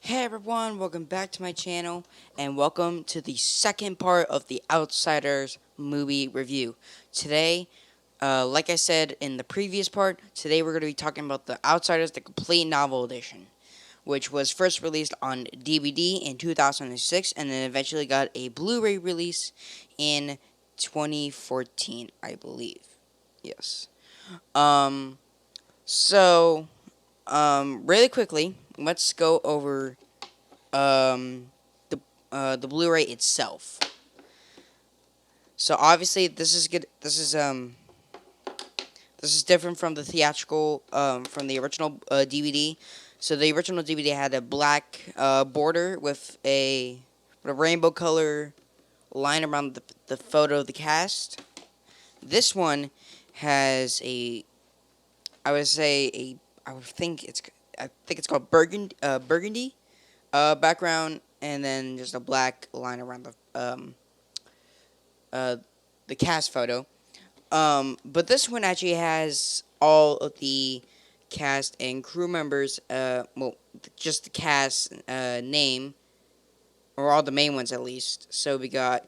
Hey everyone, welcome back to my channel, and welcome to the second part of the Outsiders movie review. Today, like I said in the previous part, today we're going to be talking about the Outsiders, the complete novel edition, which was first released on DVD in 2006, and then eventually got a Blu-ray release in 2014, I believe. Yes. Um, so, really quickly, let's go over um, the the Blu-ray itself. So obviously this is good. This is different from the theatrical from the original DVD. So the original DVD had a black border with a rainbow color line around the photo of the cast. This one has a I would say a I think it's called burgundy background, and then just a black line around uh, the cast photo. But this one actually has all of the cast and crew members. Just the cast name, or all the main ones at least. So we got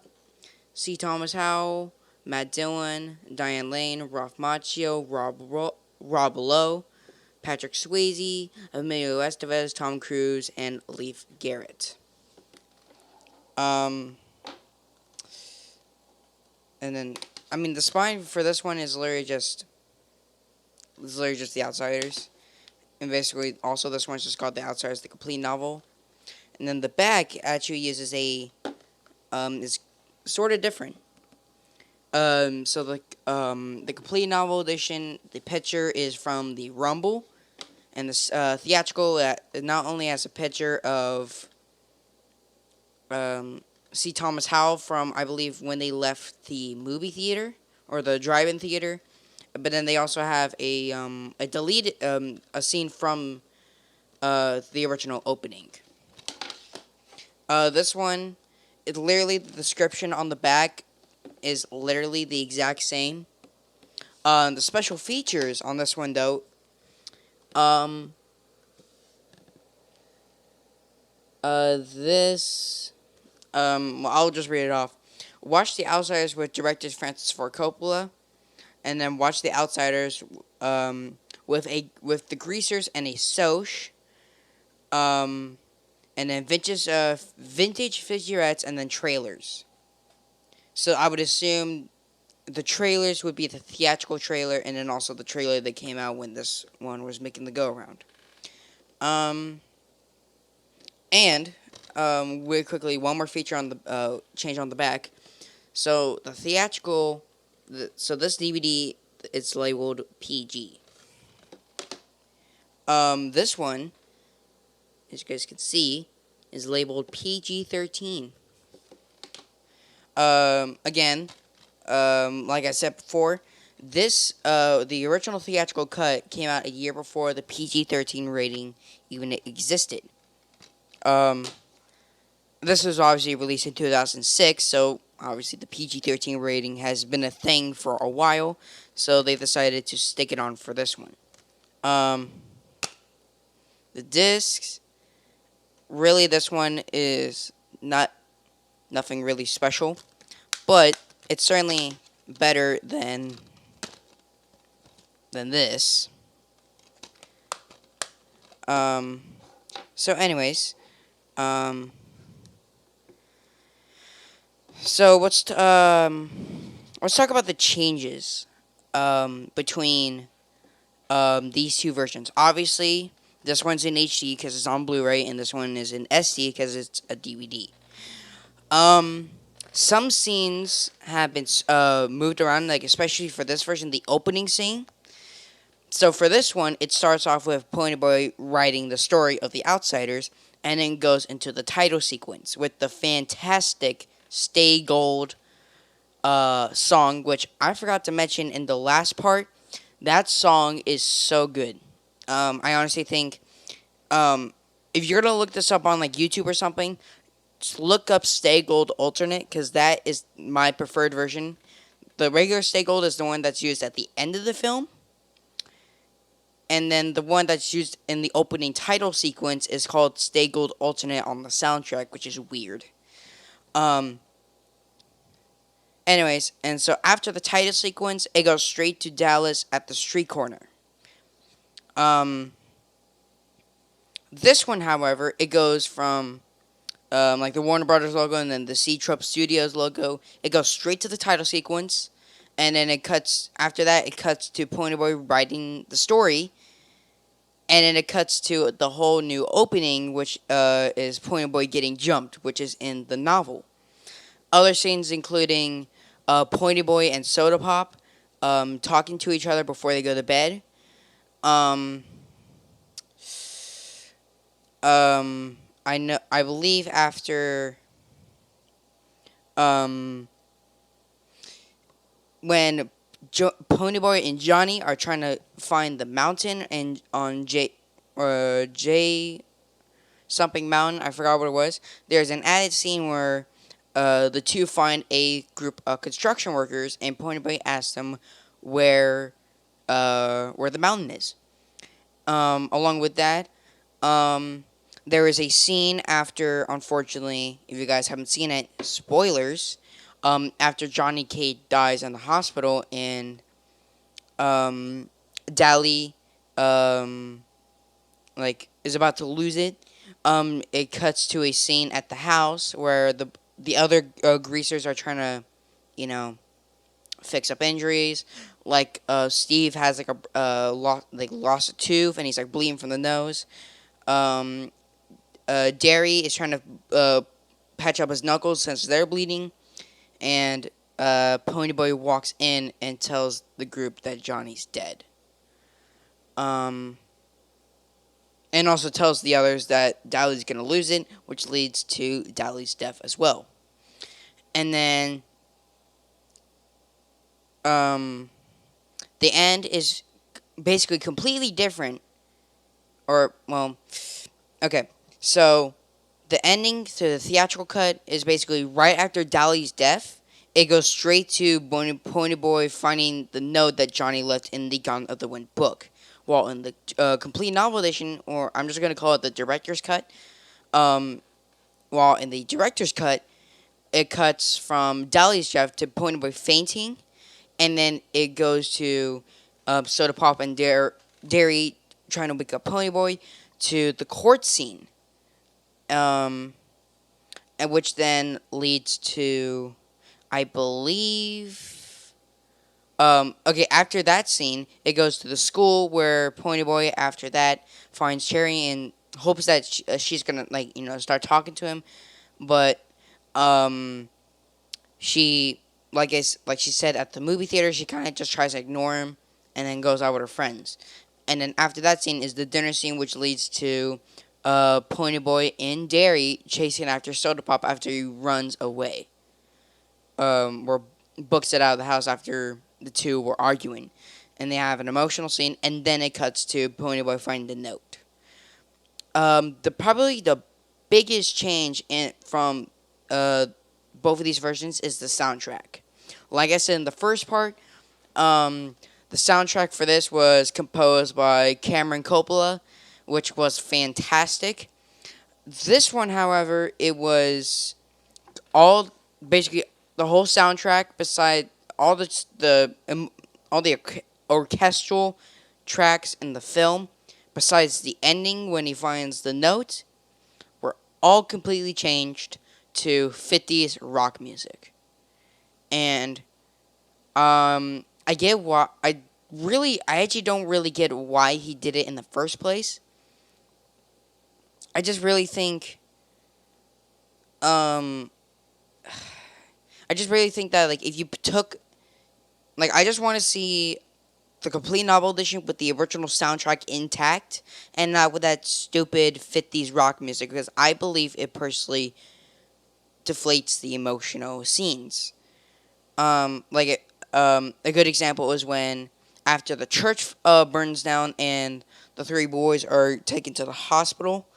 C. Thomas Howell, Matt Dillon, Diane Lane, Ralph Macchio, Rob Lowe, Patrick Swayze, Emilio Estevez, Tom Cruise, and Leif Garrett. Um, and then the spine for this one is literally just the Outsiders, and basically also this one's just called the Outsiders, the complete novel. And then the back actually uses is sort of different. So the complete novel edition, the picture is from the Rumble, and the theatrical not only has a picture of C. Thomas Howell from, I believe, when they left the movie theater or the drive-in theater, but then they also have a deleted a scene from the original opening. This one, it literally the description on the back is literally the exact same. The special features on this one, though, um, this, well, I'll just read it off. Watch The Outsiders with director Francis Ford Coppola, and then watch The Outsiders with the Greasers and a Soch, and then vintage figurettes, and then trailers. So I would assume the trailers would be the theatrical trailer, and then also the trailer that came out when this one was making the go around. And really quickly, one more feature on the change on the back. So the theatrical, so this DVD, it's labeled PG. This one, as you guys can see, is labeled PG-13. Again, like I said before, the original theatrical cut came out a year before the PG-13 rating even existed. This was obviously released in 2006, so obviously the PG-13 rating has been a thing for a while, so they decided to stick it on for this one. The discs, really, this one is nothing really special, but it's certainly better than this. So anyways, so let's talk about the changes between these two versions. Obviously, this one's in HD because it's on Blu-ray, and this one is in SD because it's a DVD. Some scenes have been moved around, like especially for this version, the opening scene. So for this one, it starts off with Pony Boy writing the story of the Outsiders, and then goes into the title sequence with the fantastic Stay Gold song, which I forgot to mention in the last part. That song is so good. I honestly think if you're going to look this up on like YouTube or something, just look up Stay Gold Alternate, because that is my preferred version. The regular Stay Gold is the one that's used at the end of the film. And then the one that's used in the opening title sequence is called Stay Gold Alternate on the soundtrack, which is weird. Um, Anyways, and so after the title sequence, it goes straight to Dallas at the street corner. Um, this one, however, it goes from like the Warner Brothers logo and then the C Trup Studios logo. It goes straight to the title sequence, and then it cuts. After that, it cuts to Pony Boy writing the story, and then it cuts to the whole new opening, which is Pony Boy getting jumped, which is in the novel. Other scenes including Pointy Boy and Soda Pop talking to each other before they go to bed. Um, I believe after um, when Pony Boy and Johnny are trying to find the mountain and on J something mountain, I forgot what it was. There's an added scene where the two find a group of construction workers, and Pony Boy asks them where the mountain is. Along with that, there is a scene after, unfortunately, if you guys haven't seen it, spoilers. After Johnny Cage dies in the hospital, and Dally, is about to lose it. It cuts to a scene at the house where the other greasers are trying to, you know, fix up injuries. Like Steve has like lost a tooth and he's like bleeding from the nose. Um, Derry is trying to patch up his knuckles since they're bleeding, and Pony Boy walks in and tells the group that Johnny's dead. And also tells the others that Dally's gonna lose it, which leads to Dally's death as well. And then the end is basically completely different. Or, well, okay. So, the ending to the theatrical cut is basically right after Dally's death. It goes straight to Pony Boy finding the note that Johnny left in the Gone of the Wind book. While in the complete novel edition, or I'm just going to call it the director's cut, while in the director's cut, it cuts from Dally's death to Pony Boy fainting, and then it goes to Soda Pop and Derry trying to wake up Pony Boy to the court scene, and which then leads to, I believe. Okay, after that scene, it goes to the school where Pony Boy, after that, finds Cherry and hopes that she's gonna, start talking to him. But, she, like she said at the movie theater, she kind of just tries to ignore him and then goes out with her friends. And then after that scene is the dinner scene, which leads to Pony Boy and Derry chasing after Soda Pop after he runs away. Or books it out of the house after the two were arguing. And they have an emotional scene, and then it cuts to Pony Boy finding the note. Probably the biggest change from both of these versions is the soundtrack. Like I said in the first part, the soundtrack for this was composed by Cameron Coppola, which was fantastic. This one, however, it was basically the whole soundtrack, beside all the orchestral tracks in the film, besides the ending when he finds the note, were all completely changed to 50s rock music. And I get why. I actually don't really get why he did it in the first place. I just really think that, like, if you took, like, I just want to see the complete novel edition with the original soundtrack intact and not with that stupid 50s rock music, because I believe it personally deflates the emotional scenes. A good example is when, after the church burns down and the three boys are taken to the hospital,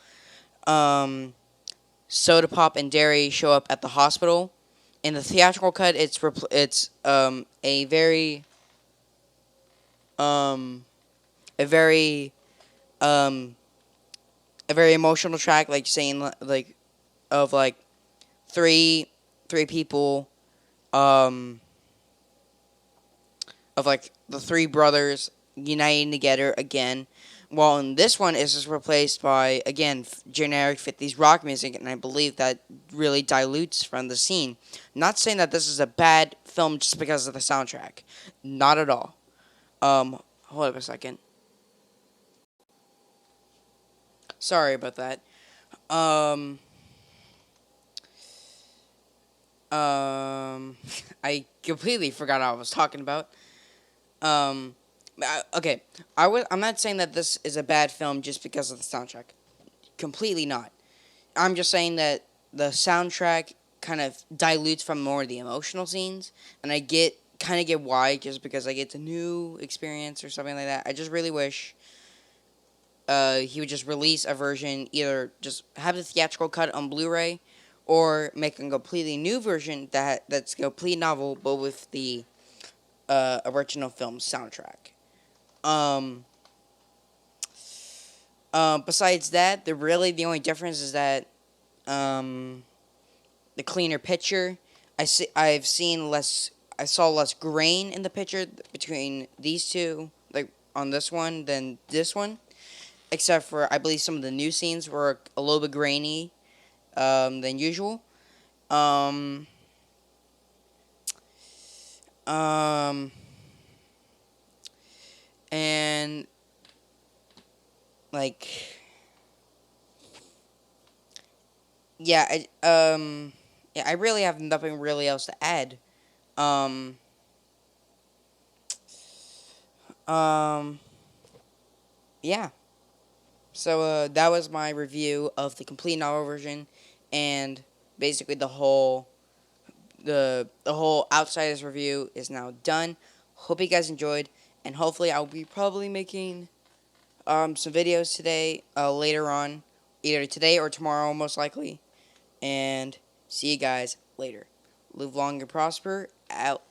Soda Pop and Derry show up at the hospital. In the theatrical cut, it's a very a very um a very emotional track, like saying like of like three people um of like the three brothers uniting together again. While in this one is just replaced by again generic 50s rock music, and I believe that really dilutes from the scene. Not saying that this is a bad film just because of the soundtrack, not at all. Hold up a second. Sorry about that. Um, I completely forgot what I was talking about. Okay, I'm not saying that this is a bad film just because of the soundtrack. Completely not. I'm just saying that the soundtrack kind of dilutes from more of the emotional scenes, and I get why, just because I get the new experience or something like that. I just really wish he would just release a version, either just have the theatrical cut on Blu-ray, or make a completely new version that's a complete novel, but with the original film soundtrack. Um, Besides that, the only difference is that um, the cleaner picture. I saw less grain in the picture between these two, like on this one than this one. Except for I believe some of the new scenes were a little bit grainy than usual. Um, um, and like yeah, yeah, I really have nothing really else to add. Um, um, yeah. So that was my review of the complete novel version, and basically the whole Outsiders review is now done. Hope you guys enjoyed, and hopefully I'll be probably making some videos today, later on, either today or tomorrow, most likely. And see you guys later. Live long and prosper. Out.